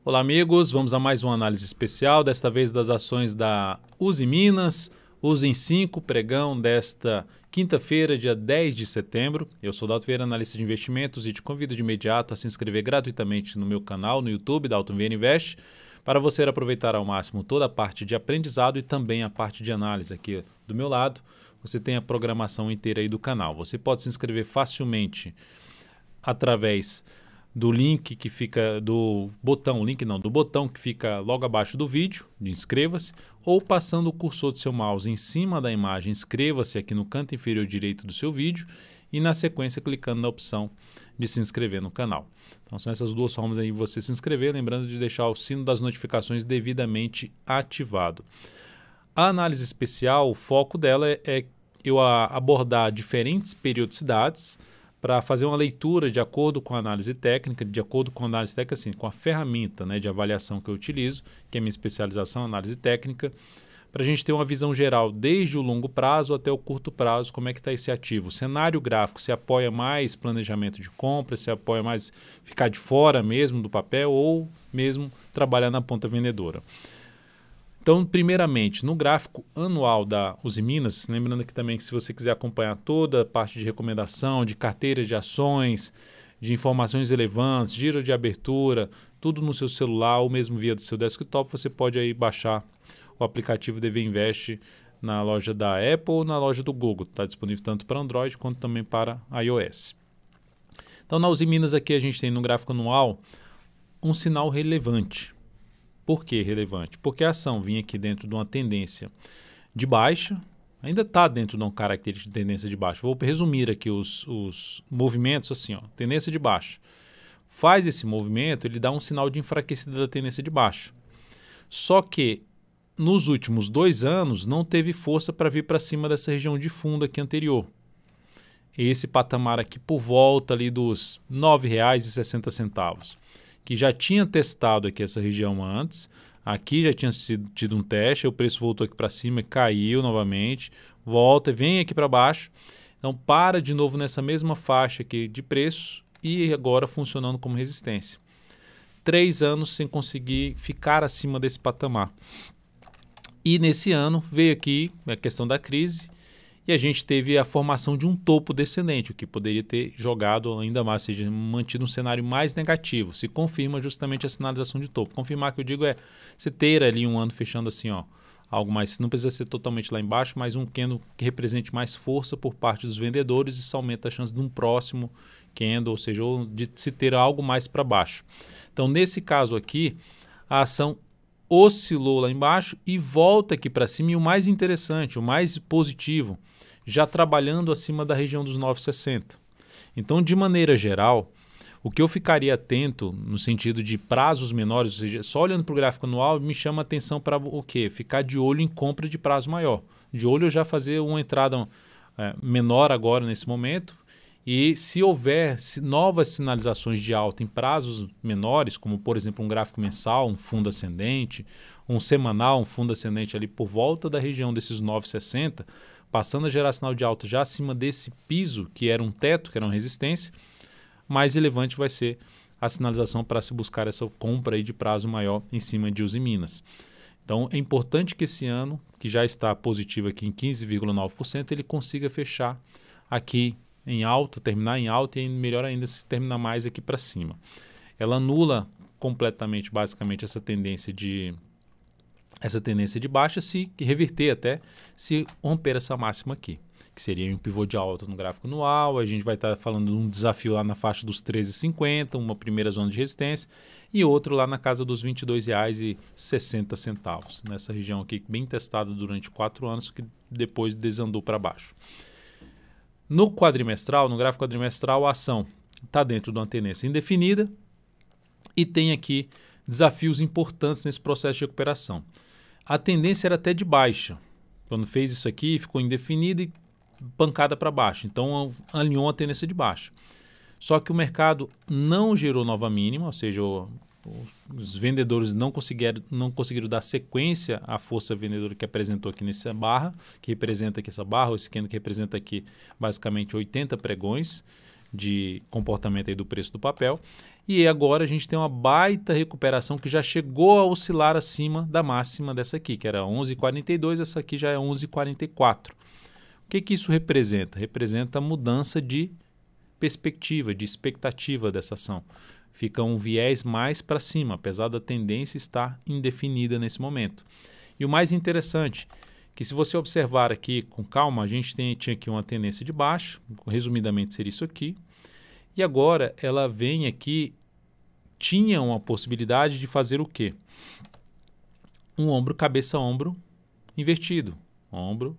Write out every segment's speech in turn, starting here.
Olá, amigos. Vamos a mais uma análise especial, desta vez das ações da Usiminas, Usem 5, pregão desta quinta-feira, dia 10 de setembro. Eu sou Dalton Vieira, analista de investimentos, e te convido de imediato a se inscrever gratuitamente no meu canal no YouTube, Dalton Vieira Invest, para você aproveitar ao máximo toda a parte de aprendizado e também a parte de análise aqui do meu lado. Você tem a programação inteira aí do canal. Você pode se inscrever facilmente através do link que fica do botão que fica logo abaixo do vídeo, de inscreva-se, ou passando o cursor do seu mouse em cima da imagem, inscreva-se aqui no canto inferior direito do seu vídeo e na sequência clicando na opção de se inscrever no canal. Então são essas duas formas aí de você se inscrever, lembrando de deixar o sino das notificações devidamente ativado. A análise especial, o foco dela é eu abordar diferentes periodicidades para fazer uma leitura de acordo com a análise técnica, assim, com a ferramenta, né, de avaliação que eu utilizo, que é a minha especialização em análise técnica, para a gente ter uma visão geral desde o longo prazo até o curto prazo, como é que está esse ativo. O cenário gráfico se apoia mais planejamento de compra, se apoia mais ficar de fora mesmo do papel ou mesmo trabalhar na ponta vendedora. Então, primeiramente, no gráfico anual da Usiminas, lembrando aqui também que se você quiser acompanhar toda a parte de recomendação, de carteira de ações, de informações relevantes, giro de abertura, tudo no seu celular ou mesmo via do seu desktop, você pode aí baixar o aplicativo DV Invest na loja da Apple ou na loja do Google. Está disponível tanto para Android quanto também para iOS. Então, na Usiminas aqui a gente tem no gráfico anual um sinal relevante. Por que relevante? Porque a ação vinha aqui dentro de uma tendência de baixa, ainda está dentro de uma característica de tendência de baixa. Vou resumir aqui os movimentos assim, ó, tendência de baixa. Faz esse movimento, ele dá um sinal de enfraquecida da tendência de baixa. Só que nos últimos 2 anos não teve força para vir para cima dessa região de fundo aqui anterior. Esse patamar aqui por volta ali dos R$ 9,60. Que já tinha testado aqui essa região antes, aqui já tinha tido um teste, o preço voltou aqui para cima, caiu novamente, volta e vem aqui para baixo. Então para de novo nessa mesma faixa aqui de preço e agora funcionando como resistência. 3 anos sem conseguir ficar acima desse patamar. E nesse ano veio aqui a questão da crise, e a gente teve a formação de um topo descendente, o que poderia ter jogado ainda mais, ou seja, mantido um cenário mais negativo. Se confirma justamente a sinalização de topo. Confirmar que eu digo é você ter ali um ano fechando assim, ó, algo mais, não precisa ser totalmente lá embaixo, mas um candle que represente mais força por parte dos vendedores, isso aumenta a chance de um próximo candle, ou seja, de se ter algo mais para baixo. Então, nesse caso aqui, a ação oscilou lá embaixo e volta aqui para cima, e o mais interessante, o mais positivo, já trabalhando acima da região dos 9,60. Então, de maneira geral, o que eu ficaria atento no sentido de prazos menores, ou seja, só olhando para o gráfico anual, me chama a atenção para o quê? Ficar de olho em compra de prazo maior. De olho eu já fazer uma entrada menor agora nesse momento, e se houver novas sinalizações de alta em prazos menores, como por exemplo um gráfico mensal, um fundo ascendente, um semanal, um fundo ascendente ali por volta da região desses 9,60, passando a gerar sinal de alta já acima desse piso, que era um teto, que era uma resistência, mais relevante vai ser a sinalização para se buscar essa compra aí de prazo maior em cima de Usiminas. Então é importante que esse ano, que já está positivo aqui em 15,9%, ele consiga fechar aqui em alta, terminar em alta, e melhor ainda se terminar mais aqui para cima. Ela anula completamente, basicamente, essa tendência de baixa, se reverter até, se romper essa máxima aqui, que seria um pivô de alta no gráfico anual. A gente vai estar falando de um desafio lá na faixa dos 13,50, uma primeira zona de resistência, e outro lá na casa dos R$ 22,60, nessa região aqui, bem testada durante 4 anos, que depois desandou para baixo. No quadrimestral, no gráfico quadrimestral, a ação está dentro de uma tendência indefinida e tem aqui desafios importantes nesse processo de recuperação. A tendência era até de baixa. Quando fez isso aqui, ficou indefinida e pancada para baixo. Então, alinhou a tendência de baixa. Só que o mercado não gerou nova mínima, ou seja, os vendedores não conseguiram dar sequência à força vendedora que apresentou aqui nessa barra, que representa aqui essa barra, ou esse candle que representa aqui basicamente 80 pregões de comportamento aí do preço do papel. E agora a gente tem uma baita recuperação que já chegou a oscilar acima da máxima dessa aqui, que era 11,42, essa aqui já é 11,44. O que isso representa? Representa a mudança de perspectiva, de expectativa dessa ação. Fica um viés mais para cima, apesar da tendência estar indefinida nesse momento. E o mais interessante, que se você observar aqui com calma, a gente tinha aqui uma tendência de baixo, resumidamente seria isso aqui, e agora ela vem aqui, tinha uma possibilidade de fazer o quê? Um ombro, cabeça, ombro invertido. Ombro,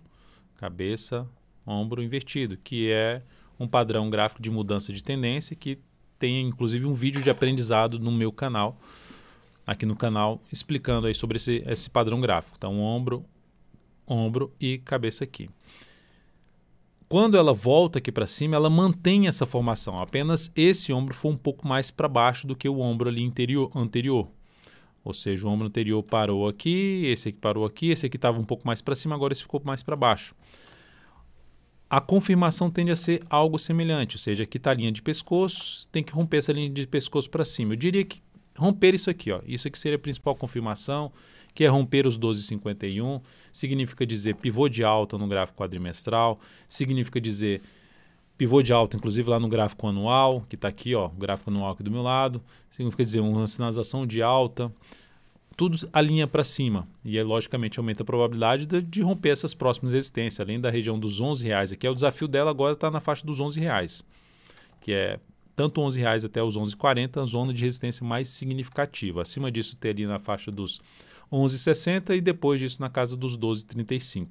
cabeça, ombro invertido, que é um padrão gráfico de mudança de tendência que tem inclusive um vídeo de aprendizado no meu canal, aqui no canal, explicando aí sobre esse padrão gráfico. Então, ombro, ombro e cabeça aqui. Quando ela volta aqui para cima, ela mantém essa formação. Apenas esse ombro foi um pouco mais para baixo do que o ombro ali anterior. Ou seja, o ombro anterior parou aqui, esse aqui parou aqui, esse aqui estava um pouco mais para cima, agora esse ficou mais para baixo. A confirmação tende a ser algo semelhante, ou seja, aqui está a linha de pescoço, tem que romper essa linha de pescoço para cima. Eu diria que romper isso aqui, ó, isso aqui seria a principal confirmação, que é romper os 12,51, significa dizer pivô de alta no gráfico quadrimestral, significa dizer pivô de alta, inclusive lá no gráfico anual, que está aqui, ó, o gráfico anual aqui do meu lado, significa dizer uma sinalização de alta, tudo alinha para cima e aí, logicamente, aumenta a probabilidade de romper essas próximas resistências, além da região dos R$11, aqui é o desafio dela agora está na faixa dos R$11, que é tanto R$11 até os 11,40, a zona de resistência mais significativa. Acima disso teria na faixa dos 11,60 e depois disso na casa dos 12,35.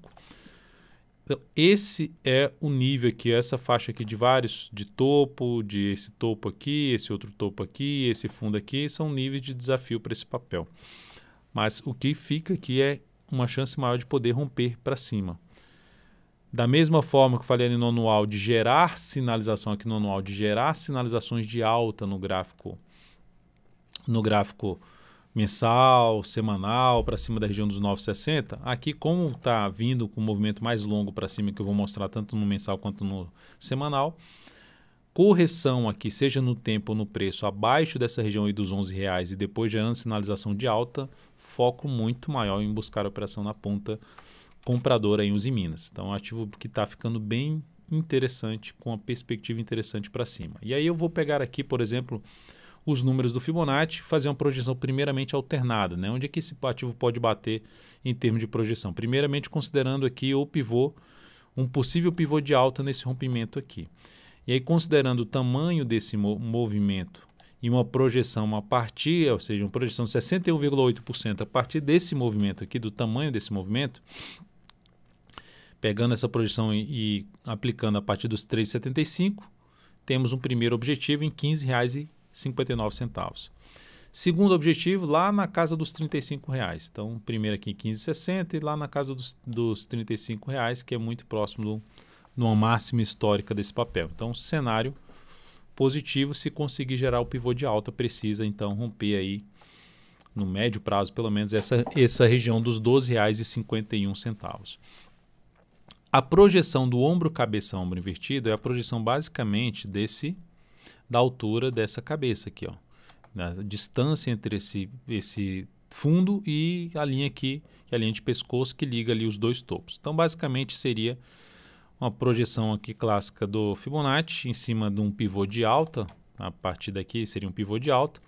Então, esse é o nível aqui, essa faixa aqui de vários, de topo, de esse topo aqui, esse outro topo aqui, esse fundo aqui, são níveis de desafio para esse papel. Mas o que fica aqui é uma chance maior de poder romper para cima. Da mesma forma que eu falei ali no anual, de gerar sinalização aqui no anual, de gerar sinalizações de alta no gráfico mensal, semanal, para cima da região dos 9,60, aqui como está vindo com um movimento mais longo para cima, que eu vou mostrar tanto no mensal quanto no semanal, correção aqui, seja no tempo ou no preço, abaixo dessa região aí dos R$11 e depois gerando sinalização de alta, foco muito maior em buscar a operação na ponta compradora em Usiminas. Então, é um ativo que está ficando bem interessante, com uma perspectiva interessante para cima. E aí eu vou pegar aqui, por exemplo, os números do Fibonacci, fazer uma projeção primeiramente alternada, né? Onde é que esse ativo pode bater em termos de projeção? Primeiramente considerando aqui o pivô, um possível pivô de alta nesse rompimento aqui. E aí considerando o tamanho desse movimento e uma projeção a partir, ou seja, uma projeção de 61,8% a partir desse movimento aqui, do tamanho desse movimento, pegando essa projeção e aplicando a partir dos 3,75, temos um primeiro objetivo em R$15,59. Segundo objetivo, lá na casa dos R$35. Então, primeiro aqui em 15,60 e lá na casa dos R$35, que é muito próximo de uma máxima histórica desse papel. Então, cenário positivo, se conseguir gerar o pivô de alta, precisa então romper aí, no médio prazo pelo menos, essa região dos R$12,51. A projeção do ombro, cabeça, ombro invertido é a projeção basicamente da altura dessa cabeça aqui, ó. A distância entre esse fundo e a linha aqui, que é a linha de pescoço que liga ali os dois topos. Então, basicamente, seria uma projeção aqui clássica do Fibonacci em cima de um pivô de alta. A partir daqui seria um pivô de alta.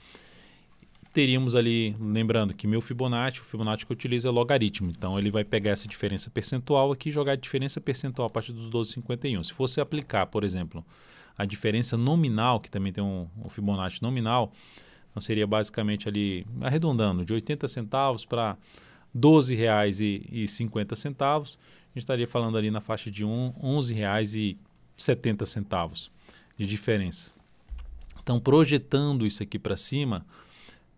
Teríamos ali, lembrando que o Fibonacci que eu utilizo é logaritmo, então ele vai pegar essa diferença percentual aqui e jogar a diferença percentual a partir dos 12,51. Se fosse aplicar, por exemplo, a diferença nominal, que também tem um Fibonacci nominal, então seria basicamente ali, arredondando, de 80 centavos para R$12,50, a gente estaria falando ali na faixa de R$11,70 de diferença. Então, projetando isso aqui para cima,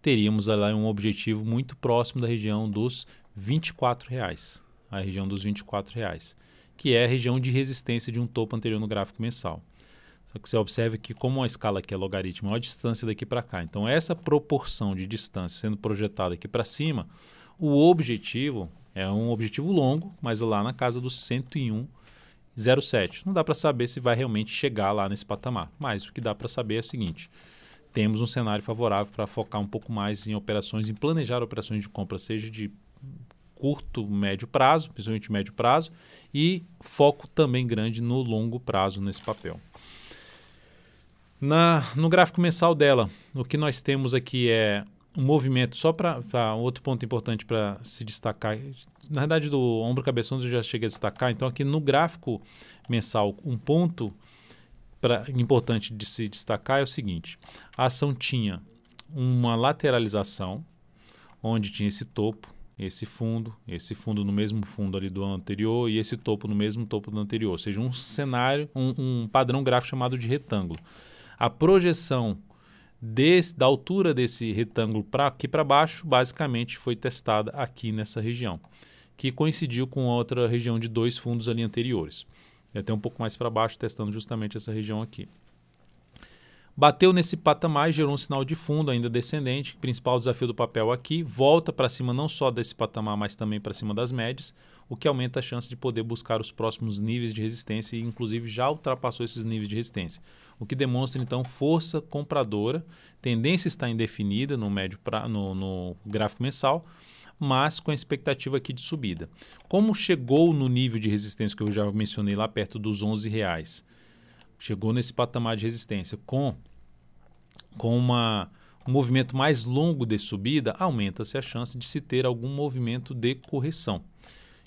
teríamos lá um objetivo muito próximo da região dos R$24, a região dos R$24, que é a região de resistência de um topo anterior no gráfico mensal. Só que você observe que como a escala aqui é logaritmo, é a distância daqui para cá. Então, essa proporção de distância sendo projetada aqui para cima, o objetivo é um objetivo longo, mas lá na casa dos 101,07. Não dá para saber se vai realmente chegar lá nesse patamar, mas o que dá para saber é o seguinte: temos um cenário favorável para focar um pouco mais em operações, em planejar operações de compra, seja de curto, médio prazo, principalmente médio prazo, e foco também grande no longo prazo nesse papel. No gráfico mensal dela, o que nós temos aqui é um movimento, só para outro ponto importante para se destacar, na verdade do ombro cabeçudo eu já cheguei a destacar, então aqui no gráfico mensal, um ponto importante de se destacar é o seguinte: a ação tinha uma lateralização, onde tinha esse topo, esse fundo no mesmo fundo ali do anterior e esse topo no mesmo topo do anterior, ou seja, um cenário, um padrão gráfico chamado de retângulo. A projeção da altura desse retângulo para aqui para baixo, basicamente foi testada aqui nessa região, que coincidiu com outra região de 2 fundos ali anteriores. E até um pouco mais para baixo, testando justamente essa região aqui. Bateu nesse patamar e gerou um sinal de fundo ainda descendente. O principal desafio do papel aqui, volta para cima não só desse patamar, mas também para cima das médias, o que aumenta a chance de poder buscar os próximos níveis de resistência e inclusive já ultrapassou esses níveis de resistência. O que demonstra então força compradora, tendência está indefinida no gráfico mensal, mas com a expectativa aqui de subida. Como chegou no nível de resistência que eu já mencionei lá perto dos R$11, chegou nesse patamar de resistência com um movimento mais longo de subida, aumenta-se a chance de se ter algum movimento de correção.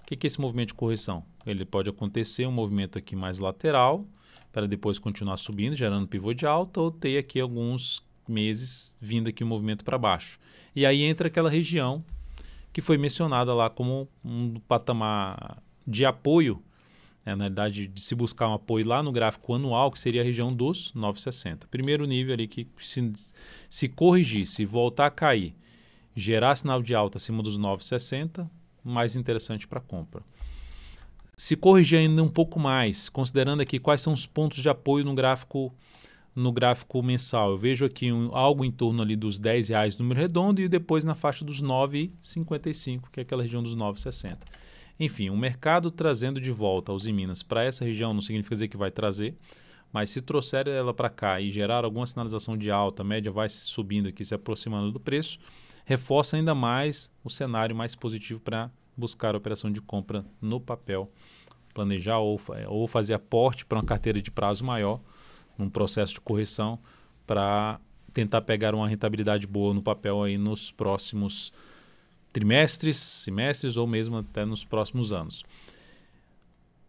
O que é esse movimento de correção? Ele pode acontecer um movimento aqui mais lateral, para depois continuar subindo, gerando pivô de alta, ou ter aqui alguns meses vindo aqui um movimento para baixo. E aí entra aquela região que foi mencionada lá como um patamar de apoio, na realidade de se buscar um apoio lá no gráfico anual, que seria a região dos 9,60. Primeiro nível ali que se corrigir, se voltar a cair, gerar sinal de alta acima dos 9,60, mais interessante para compra. Se corrigir ainda um pouco mais, considerando aqui quais são os pontos de apoio no gráfico mensal, eu vejo aqui algo em torno ali dos R$10 número redondo e depois na faixa dos 9,55, que é aquela região dos 9,60. Enfim, o mercado trazendo de volta a Uzi Minas para essa região não significa dizer que vai trazer, mas se trouxer ela para cá e gerar alguma sinalização de alta, a média vai subindo aqui, se aproximando do preço, reforça ainda mais o cenário mais positivo para buscar a operação de compra no papel, planejar ou fazer aporte para uma carteira de prazo maior, num processo de correção, para tentar pegar uma rentabilidade boa no papel aí nos próximos trimestres, semestres ou mesmo até nos próximos anos.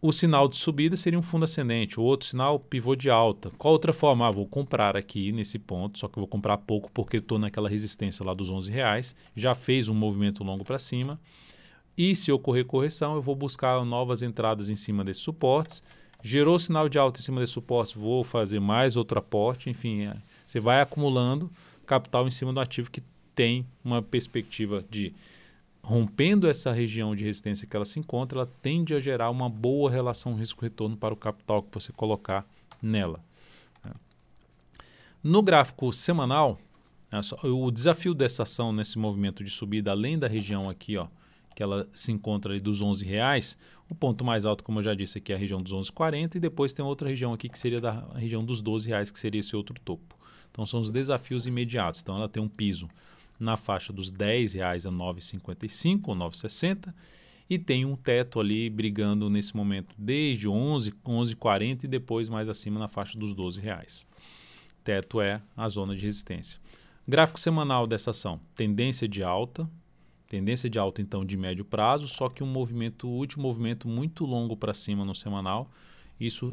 O sinal de subida seria um fundo ascendente, o outro sinal, pivô de alta. Qual outra forma? Vou comprar aqui nesse ponto, só que eu vou comprar pouco porque estou naquela resistência lá dos R$11, já fez um movimento longo para cima, e se ocorrer correção, eu vou buscar novas entradas em cima desses suportes. Gerou sinal de alta em cima desses suportes, vou fazer mais outro aporte, enfim, você vai acumulando capital em cima do ativo que tem uma perspectiva de, rompendo essa região de resistência que ela se encontra, ela tende a gerar uma boa relação risco-retorno para o capital que você colocar nela. No gráfico semanal, o desafio dessa ação nesse movimento de subida, além da região aqui, ó, que ela se encontra ali dos R$11, o ponto mais alto, como eu já disse, aqui é a região dos 11,40 e depois tem outra região aqui que seria da região dos R$12, que seria esse outro topo. Então são os desafios imediatos. Então ela tem um piso na faixa dos R$10 a 9,55 ou 9,60 e tem um teto ali brigando nesse momento desde 11,40 e depois mais acima na faixa dos R$12. Teto é a zona de resistência. Gráfico semanal dessa ação, tendência de alta então de médio prazo, só que o último movimento muito longo para cima no semanal, isso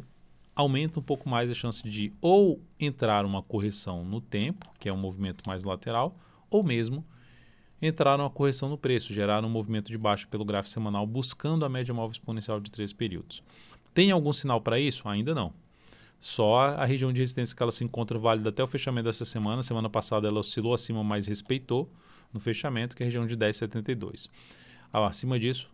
aumenta um pouco mais a chance de ou entrar uma correção no tempo, que é um movimento mais lateral, ou mesmo entrar uma correção no preço, gerar um movimento de baixa pelo gráfico semanal, buscando a média móvel exponencial de 3 períodos. Tem algum sinal para isso? Ainda não. Só a região de resistência que ela se encontra válida até o fechamento dessa semana. Semana passada ela oscilou acima, mas respeitou no fechamento, que é a região de 10,72. Acima disso,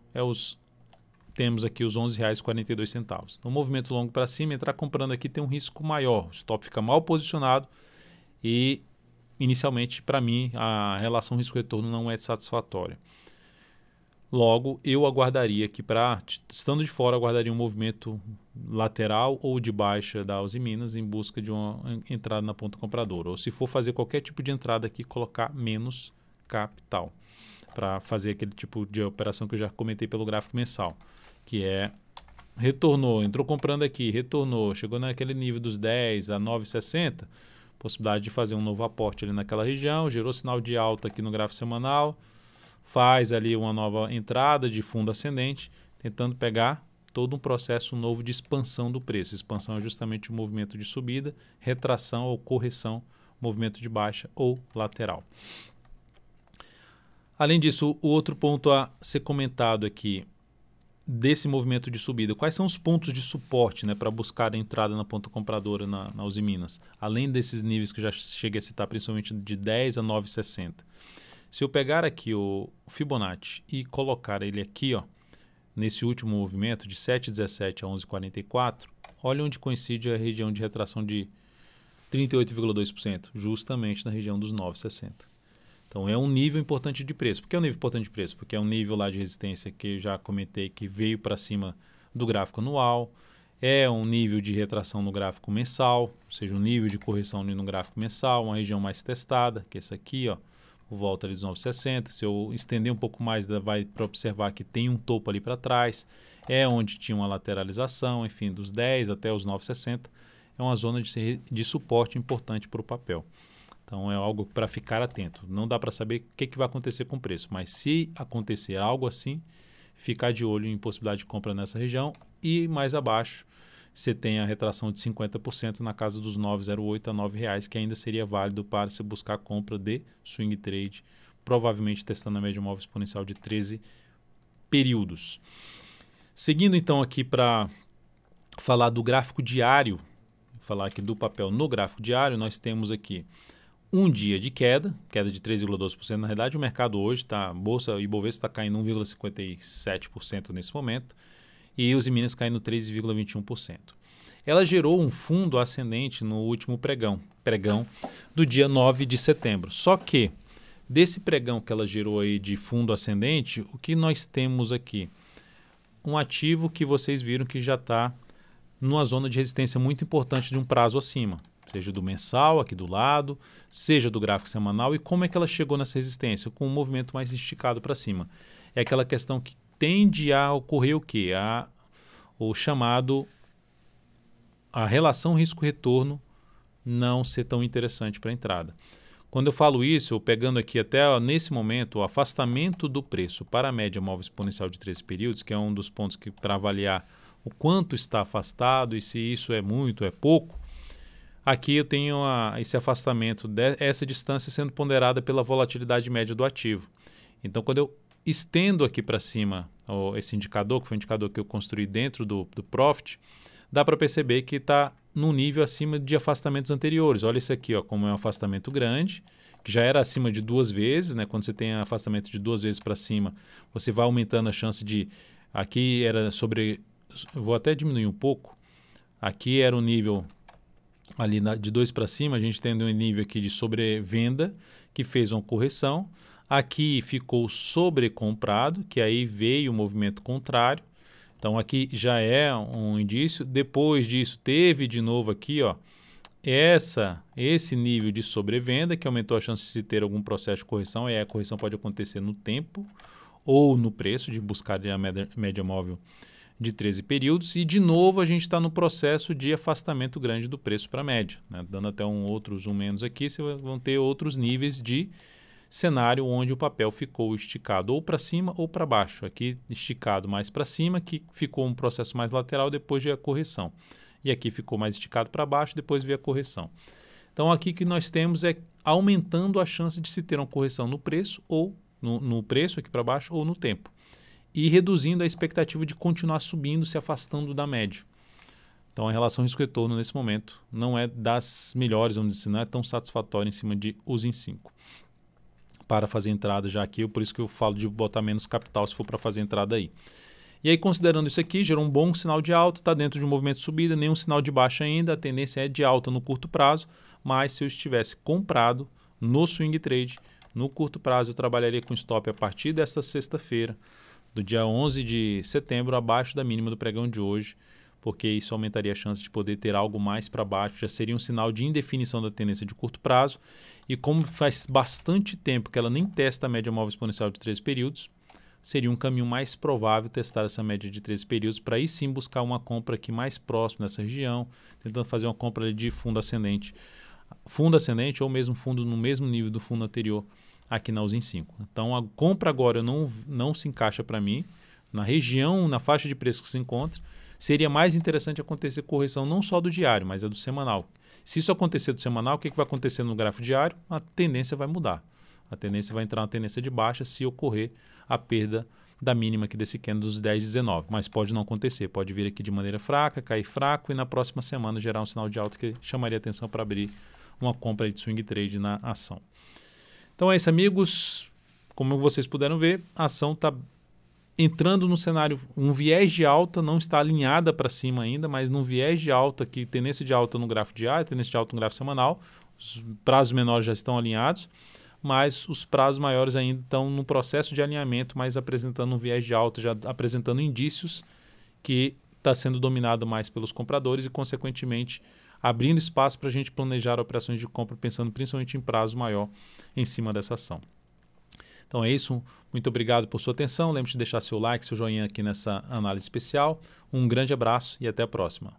temos aqui os R$11,42. Então, movimento longo para cima, entrar comprando aqui tem um risco maior. O stop fica mal posicionado e, inicialmente, para mim, a relação risco-retorno não é satisfatória. Logo, eu aguardaria aqui estando de fora, aguardaria um movimento lateral ou de baixa da Uzi Minas em busca de uma entrada na ponta compradora. Ou se for fazer qualquer tipo de entrada aqui, colocar menos capital para fazer aquele tipo de operação que eu já comentei pelo gráfico mensal, que é retornou, entrou comprando aqui, retornou, chegou naquele nível dos 10 a 9,60, possibilidade de fazer um novo aporte ali naquela região, gerou sinal de alta aqui no gráfico semanal, faz ali uma nova entrada de fundo ascendente, tentando pegar todo um processo novo de expansão do preço. Expansão é justamente o movimento de subida, retração ou correção, movimento de baixa ou lateral. Além disso, o outro ponto a ser comentado aqui desse movimento de subida, quais são os pontos de suporte, né, para buscar a entrada na ponta compradora na Uzi Minas, além desses níveis que eu já cheguei a citar, principalmente de 10 a 9,60. Se eu pegar aqui o Fibonacci e colocar ele aqui, ó, nesse último movimento de 7,17 a 11,44, olha onde coincide a região de retração de 38,2%, justamente na região dos 9,60. Então é um nível importante de preço. Por que é um nível importante de preço? Porque é um nível lá de resistência que eu já comentei que veio para cima do gráfico anual, é um nível de retração no gráfico mensal, ou seja, um nível de correção no gráfico mensal, uma região mais testada, que é essa aqui, ó, volta ali dos 9,60. Se eu estender um pouco mais, vai para observar que tem um topo ali para trás, é onde tinha uma lateralização, enfim, dos 10 até os 9,60, é uma zona de suporte importante para o papel. Então é algo para ficar atento. Não dá para saber o que vai acontecer com o preço, mas se acontecer algo assim, ficar de olho em possibilidade de compra nessa região e mais abaixo você tem a retração de 50% na casa dos 9,08 a R$ 9,00, que ainda seria válido para se buscar a compra de swing trade, provavelmente testando a média móvel exponencial de 13 períodos. Seguindo então aqui para falar do gráfico diário, falar aqui do papel no gráfico diário, nós temos aqui um dia de queda de 3,12%. Na realidade, o mercado hoje está, Bolsa e Ibovespa está caindo 1,57% nesse momento, e Uzi Minas caindo 3,21%. Ela gerou um fundo ascendente no último pregão do dia 9 de setembro. Só que, desse pregão que ela gerou aí de fundo ascendente, o que nós temos aqui? Um ativo que vocês viram que já está numa zona de resistência muito importante de um prazo acima, seja do mensal aqui do lado, seja do gráfico semanal. E como é que ela chegou nessa resistência? Com um movimento mais esticado para cima. É aquela questão que tende a ocorrer o quê? O chamado, a relação risco-retorno não ser tão interessante para a entrada. Quando eu falo isso, eu pegando aqui até nesse momento o afastamento do preço para a média móvel exponencial de 13 períodos, que é um dos pontos que para avaliar o quanto está afastado e se isso é muito, é pouco, aqui eu tenho esse afastamento, essa distância sendo ponderada pela volatilidade média do ativo. Então, quando eu estendo aqui para cima esse indicador, que foi um indicador que eu construí dentro do Profit, dá para perceber que está num nível acima de afastamentos anteriores. Olha isso aqui, ó, como é um afastamento grande, que já era acima de 2 vezes, né? Quando você tem afastamento de 2 vezes para cima, você vai aumentando a chance de... Aqui era sobre... Vou até diminuir um pouco. Aqui era um nível ali de 2 para cima, a gente tem um nível aqui de sobrevenda, que fez uma correção. Aqui ficou sobrecomprado, que aí veio o movimento contrário. Então aqui já é um indício. Depois disso teve de novo aqui, ó, esse nível de sobrevenda que aumentou a chance de se ter algum processo de correção. E a correção pode acontecer no tempo ou no preço, de buscar a média móvel de 13 períodos. E de novo a gente está no processo de afastamento grande do preço para a média, né? Dando até um outro zoom menos aqui, vocês vão ter outros níveis de cenário onde o papel ficou esticado ou para cima ou para baixo. Aqui esticado mais para cima, que ficou um processo mais lateral depois de a correção. E aqui ficou mais esticado para baixo, depois veio a correção. Então aqui que nós temos é aumentando a chance de se ter uma correção no preço, ou no preço aqui para baixo, ou no tempo. E reduzindo a expectativa de continuar subindo, se afastando da média. Então a relação risco-retorno nesse momento não é das melhores, vamos dizer, não é tão satisfatória em cima de Uzi 5. Para fazer entrada já aqui, por isso que eu falo de botar menos capital se for para fazer entrada aí. E aí, considerando isso aqui, gerou um bom sinal de alta, está dentro de um movimento de subida, nenhum sinal de baixa ainda, a tendência é de alta no curto prazo, mas se eu estivesse comprado no swing trade, no curto prazo eu trabalharia com stop a partir desta sexta-feira, do dia 11 de setembro abaixo da mínima do pregão de hoje, porque isso aumentaria a chance de poder ter algo mais para baixo, já seria um sinal de indefinição da tendência de curto prazo, e como faz bastante tempo que ela nem testa a média móvel exponencial de 13 períodos, seria um caminho mais provável testar essa média de 13 períodos para aí sim buscar uma compra aqui mais próxima nessa região, tentando fazer uma compra de fundo ascendente ou mesmo fundo no mesmo nível do fundo anterior aqui na USIN 5. Então a compra agora não se encaixa para mim, na região, na faixa de preço que se encontra. Seria mais interessante acontecer correção não só do diário, mas do semanal. Se isso acontecer do semanal, o que vai acontecer no gráfico diário? A tendência vai mudar. A tendência vai entrar na tendência de baixa se ocorrer a perda da mínima aqui desse candle dos 10,19. Mas pode não acontecer. Pode vir aqui de maneira fraca, cair fraco e na próxima semana gerar um sinal de alta que chamaria atenção para abrir uma compra de swing trade na ação. Então é isso, amigos. Como vocês puderam ver, a ação está entrando no cenário, um viés de alta, não está alinhada para cima ainda, mas num viés de alta aqui, tendência de alta no gráfico diário, tendência de alta no gráfico semanal, os prazos menores já estão alinhados, mas os prazos maiores ainda estão no processo de alinhamento, mas apresentando um viés de alta, já apresentando indícios que está sendo dominado mais pelos compradores e, consequentemente, abrindo espaço para a gente planejar operações de compra, pensando principalmente em prazo maior em cima dessa ação. Então é isso, muito obrigado por sua atenção, lembre-se de deixar seu like, seu joinha aqui nessa análise especial, um grande abraço e até a próxima.